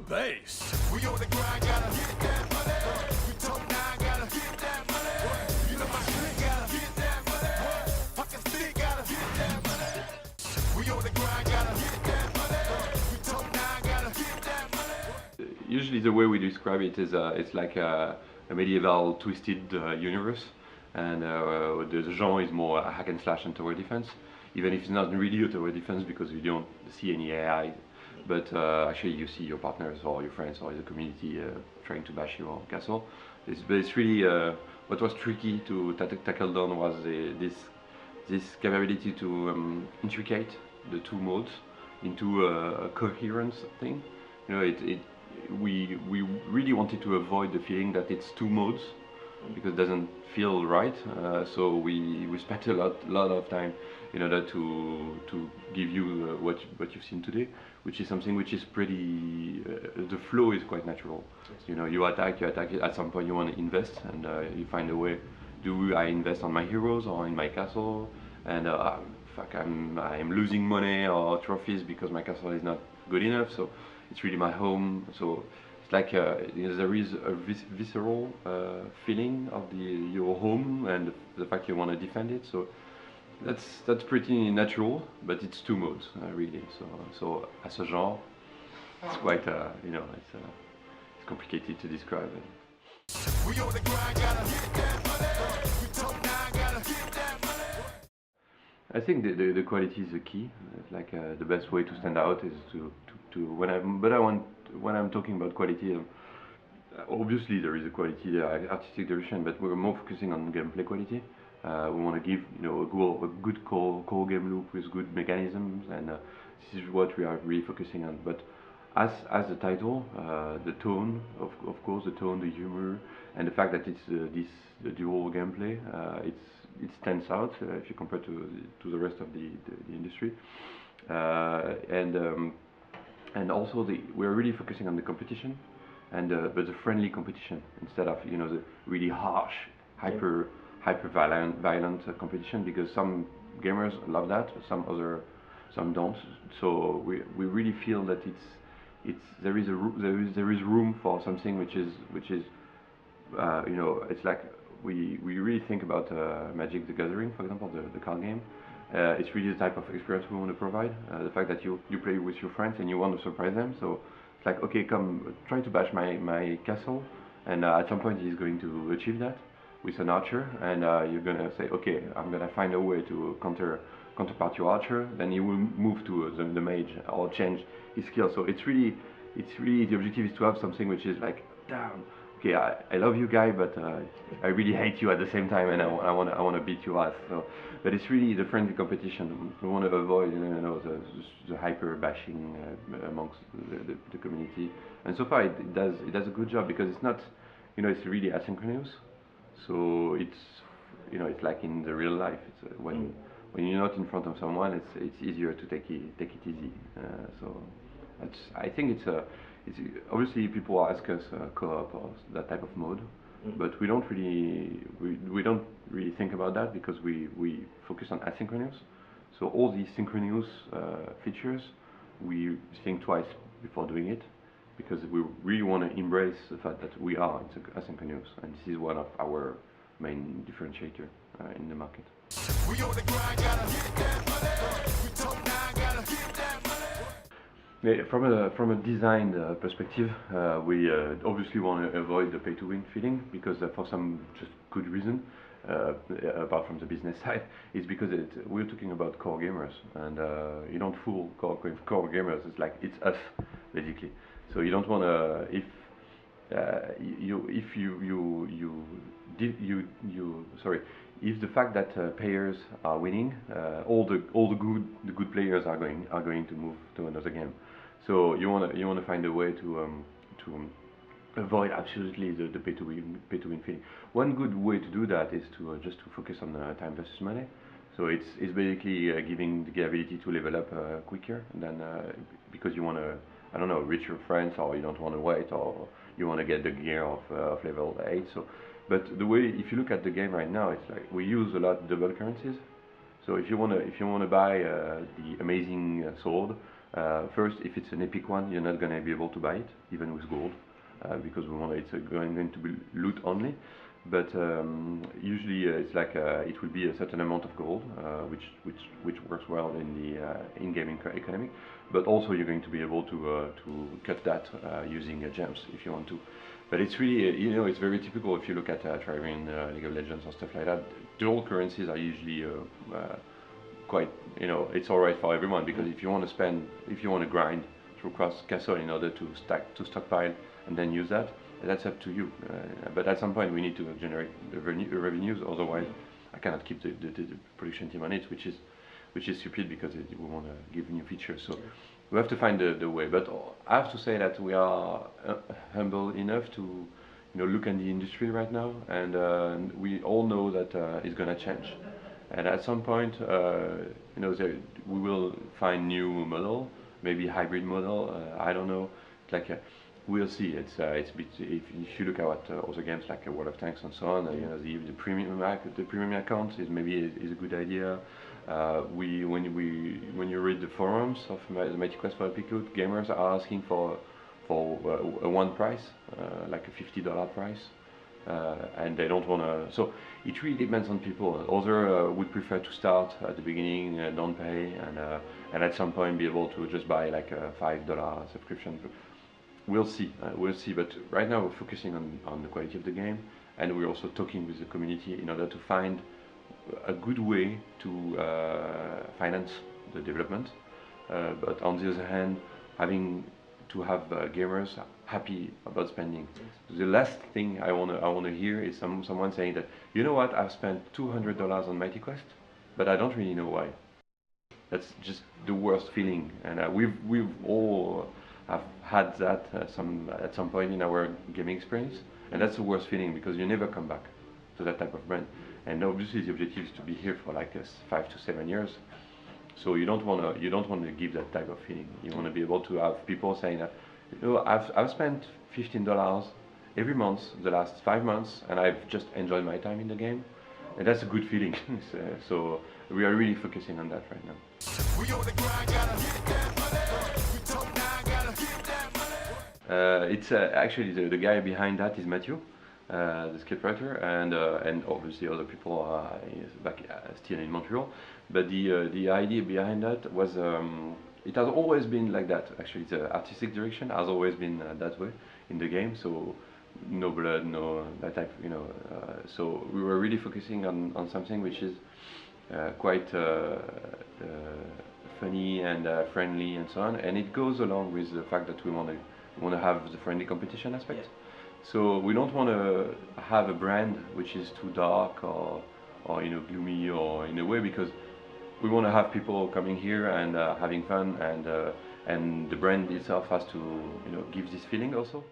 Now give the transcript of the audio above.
bass. We on the grind, gotta get that money. We talk now, gotta get that money. You know my shit, gotta get that money. Fucking stick, gotta get that money. We on the grind, gotta get that money. We talk now, gotta get that money. Usually the way we describe it is it's like a medieval twisted universe, and the genre is more hack and slash and tower defense, even if it's not really a tower defense because you don't see any AI, but actually you see your partners or your friends or the community trying to bash your castle. But it's really what was tricky to tackle down was this capability to intricate the two modes into a coherent thing. You know, we really wanted to avoid the feeling that it's two modes because it doesn't feel right. So we spent a lot of time in order to give you what you've seen today, which is something which is pretty. The flow is quite natural. You know, you attack. At some point, you want to invest, and you find a way. Do I invest on my heroes or in my castle? And fuck, I'm losing money or trophies because my castle is not good enough. So it's really my home. So it's like you know, there is a visceral feeling of your home and the fact you want to defend it. So that's pretty natural, but it's two modes really. So as a genre, it's quite you know, it's complicated to describe. We on the grind, gotta get that money. We talk now, gotta get that money. I think the quality is the key. It's like the best way to stand out is to when I'm talking about quality. Obviously there is a quality, artistic direction, but we're more focusing on gameplay quality. We want to give, you know, a good core game loop with good mechanisms, and this is what we are really focusing on. But as the title, the tone, of course, the tone, the humor, and the fact that it's the dual gameplay, it stands out if you compare to the rest of the industry, and also we're really focusing on the competition, and but the friendly competition instead of, you know, the really harsh, hyper violent competition, because some gamers love that, some don't. So we really feel that there is room for something which is you know, it's like we really think about Magic the Gathering, for example, the card game. It's really the type of experience we want to provide. The fact that you play with your friends and you want to surprise them. So it's like, okay, come try to bash my castle, and at some point he's going to achieve that with an archer, and you're gonna say, okay, I'm gonna find a way to counterpart your archer. Then he will move to the mage or change his skill. So it's really the objective is to have something which is like, damn, okay, I love you, guy, but I really hate you at the same time, and I wanna beat your ass. So, but it's really the friendly competition. We want to avoid, you know, the hyper bashing amongst the community. And so far it does a good job, because it's not, you know, it's really asynchronous. So it's, you know, it's like in the real life. It's when you're not in front of someone, it's easier to take it easy. So I think it's obviously people ask us co-op or that type of mode, but we don't really think about that, because we focus on asynchronous. So all these synchronous features, we think twice before doing it, because we really want to embrace the fact that we are asynchronous, and this is one of our main differentiator in the market. We on the grind, gotta get that money. We talk now, gotta get that money. Yeah, from a design perspective, we obviously want to avoid the pay-to-win feeling, because for some just good reason, apart from the business side, is because we're talking about core gamers, and you don't fool core gamers. It's like, it's us, basically. So you don't want to, if the fact that players are winning, all the good players are going to move to another game. So you want to find a way to avoid absolutely the pay to win feeling. One good way to do that is to just focus on time versus money. So it's basically giving the ability to level up quicker than because you want to, I don't know, reach your friends, or you don't want to wait, or you want to get the gear of level 8. So, but the way, if you look at the game right now, it's like we use a lot double currencies. So if you want to buy the amazing sword, First, if it's an epic one, you're not going to be able to buy it, even with gold, because it's going to be loot only. But usually it's like it will be a certain amount of gold, which works well in the in-game economy. But also you're going to be able to cut that using gems if you want to. But it's really, it's very typical if you look at Triarian, League of Legends or stuff like that. Dual currencies are usually quite, it's alright for everyone, because if you want to grind through cross castle in order to stockpile and then use that, that's up to you. But at some point we need to generate the revenues, otherwise I cannot keep the production team on it, which is stupid, because we want to give new features. So we have to find the way. But I have to say that we are humble enough to look at the industry right now, and we all know that it's going to change. And at some point, we will find new model, maybe hybrid model. I don't know. We'll see. It's a bit, if you look at other games like World of Tanks and so on, the premium account is a good idea. When you read the forums of the Mighty Quest for Epic Loot, gamers are asking for a one price, like a $50 price, and they don't want to. So it really depends on people. Others would prefer to start at the beginning, don't pay, and at some point be able to just buy like a $5 subscription. We'll see, but right now we're focusing on the quality of the game, and we're also talking with the community in order to find a good way to finance the development. But on the other hand, having to have gamers happy about spending. The last thing I wanna hear is someone saying that, you know what, I've spent $200 on Mighty Quest, but I don't really know why. That's just the worst feeling, and we've all have had that at some point in our gaming experience, and that's the worst feeling, because you never come back to that type of brand. And obviously the objective is to be here for like 5 to 7 years. So you don't want to give that type of feeling. You want to be able to have people saying that, I've spent $15 every month the last 5 months, and I've just enjoyed my time in the game, and that's a good feeling. So we are really focusing on that right now. We on the grind, gotta hit that money. We talk now, gotta hit that money. It's actually the guy behind that is Matthew, the scriptwriter, and obviously other people are back still in Montreal. But the idea behind that was, it has always been like that. Actually, the artistic direction has always been that way in the game. So no blood, no that type, so we were really focusing on something which is quite funny and friendly and so on, and it goes along with the fact that we want to have the friendly competition aspect. Yeah. So we don't want to have a brand which is too dark or gloomy or in a way, because we want to have people coming here and having fun, and the brand itself has to give this feeling also.